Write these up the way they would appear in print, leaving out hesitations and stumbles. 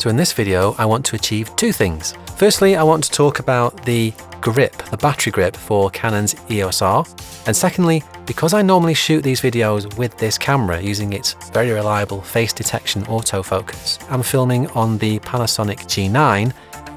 So in this video, I want to achieve two things. Firstly, I want to talk about the grip, the battery grip for Canon's EOS R. And secondly, because I normally shoot these videos with this camera using its very reliable face detection autofocus, I'm filming on the Panasonic G9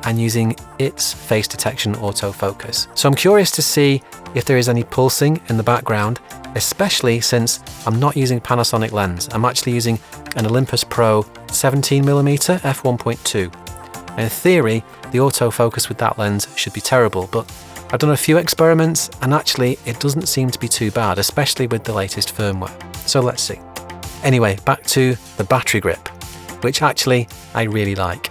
and using its face detection autofocus. So I'm curious to see if there is any pulsing in the background, especially since I'm not using Panasonic lens. I'm actually using an Olympus Pro 17mm f1.2. And in theory, the autofocus with that lens should be terrible, but I've done a few experiments and actually it doesn't seem to be too bad, especially with the latest firmware. So let's see. Anyway, back to the battery grip, which actually I really like.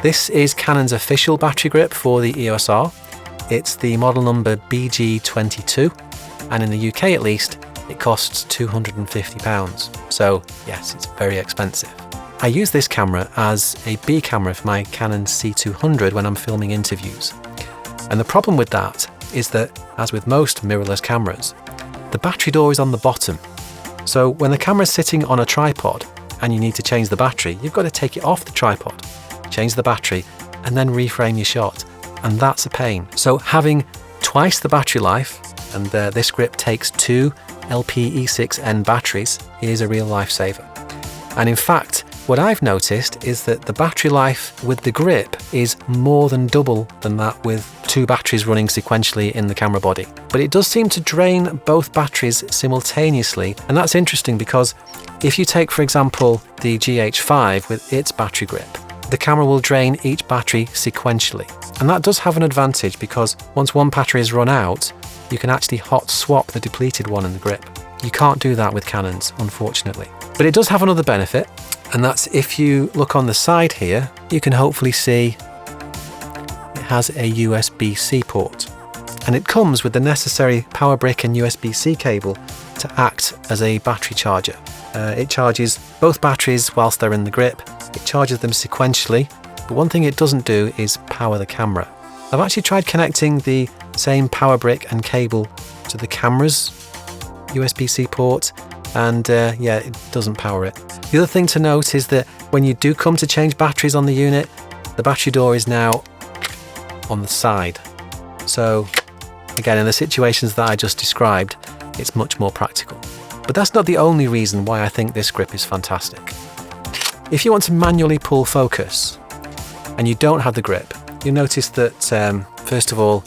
This is Canon's official battery grip for the EOS R. It's the model number BG-E22, and in the UK at least, it costs £250. So yes, it's very expensive. I use this camera as a B camera for my Canon C200 when I'm filming interviews. And the problem with that is that, as with most mirrorless cameras, the battery door is on the bottom. So when the camera's sitting on a tripod and you need to change the battery, you've got to take it off the tripod, change the battery, and then reframe your shot. And that's a pain. So having twice the battery life, and this grip takes two LPE6N batteries, is a real lifesaver. And in fact, what I've noticed is that the battery life with the grip is more than double than that with two batteries running sequentially in the camera body. But it does seem to drain both batteries simultaneously, and that's interesting because if you take, for example, the GH5 with its battery grip, the camera will drain each battery sequentially. And that does have an advantage because once one battery is run out, you can actually hot swap the depleted one in the grip. You can't do that with Canons, unfortunately. But it does have another benefit, and that's if you look on the side here, you can hopefully see it has a USB-C port. And it comes with the necessary power brick and USB-C cable to act as a battery charger. It charges both batteries whilst they're in the grip. It charges them sequentially, but one thing it doesn't do is power the camera. I've actually tried connecting the same power brick and cable to the camera's USB-C port, and yeah, it doesn't power it. The other thing to note is that when you do come to change batteries on the unit, the battery door is now on the side. So again, in the situations that I just described, it's much more practical. But that's not the only reason why I think this grip is fantastic. If you want to manually pull focus and you don't have the grip, you'll notice that first of all,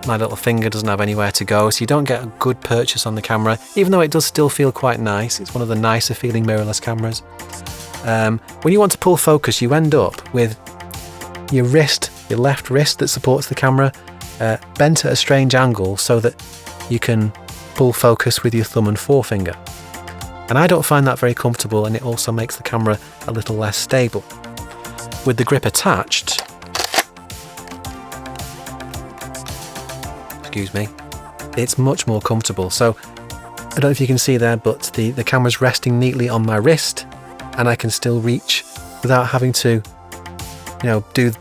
my little finger doesn't have anywhere to go, so you don't get a good purchase on the camera, even though it does still feel quite nice. It's one of the nicer feeling mirrorless cameras. When you want to pull focus, you end up with your wrist, your left wrist that supports the camera, bent at a strange angle so that you can pull focus with your thumb and forefinger. And I don't find that very comfortable, and it also makes the camera a little less stable. With the grip attached, excuse me, it's much more comfortable. So I don't know if you can see there, but the camera's resting neatly on my wrist, and I can still reach without having to, do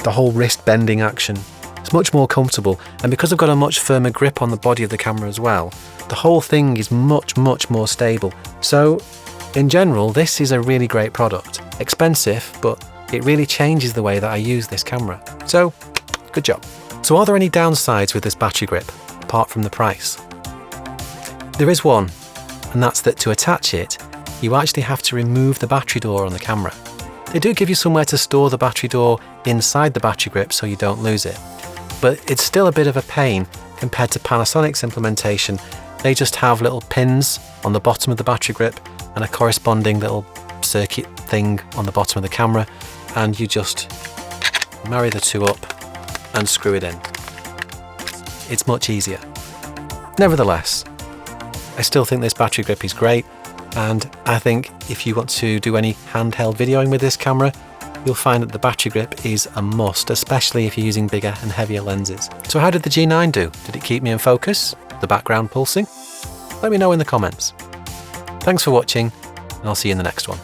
the whole wrist bending action. It's much more comfortable, and because I've got a much firmer grip on the body of the camera as well, the whole thing is much more stable. So in general, this is a really great product. Expensive, but it really changes the way that I use this camera. So good job. So are there any downsides with this battery grip, apart from the price? There is one, and that's that to attach it, you actually have to remove the battery door on the camera. They do give you somewhere to store the battery door inside the battery grip so you don't lose it. But it's still a bit of a pain compared to Panasonic's implementation. They just have little pins on the bottom of the battery grip and a corresponding little circuit thing on the bottom of the camera, and you just marry the two up and screw it in. It's much easier. Nevertheless, I still think this battery grip is great, and I think if you want to do any handheld videoing with this camera, you'll find that the battery grip is a must, especially if you're using bigger and heavier lenses. So how did the G9 do? Did it keep me in focus? The background pulsing? Let me know in the comments. Thanks for watching, and I'll see you in the next one.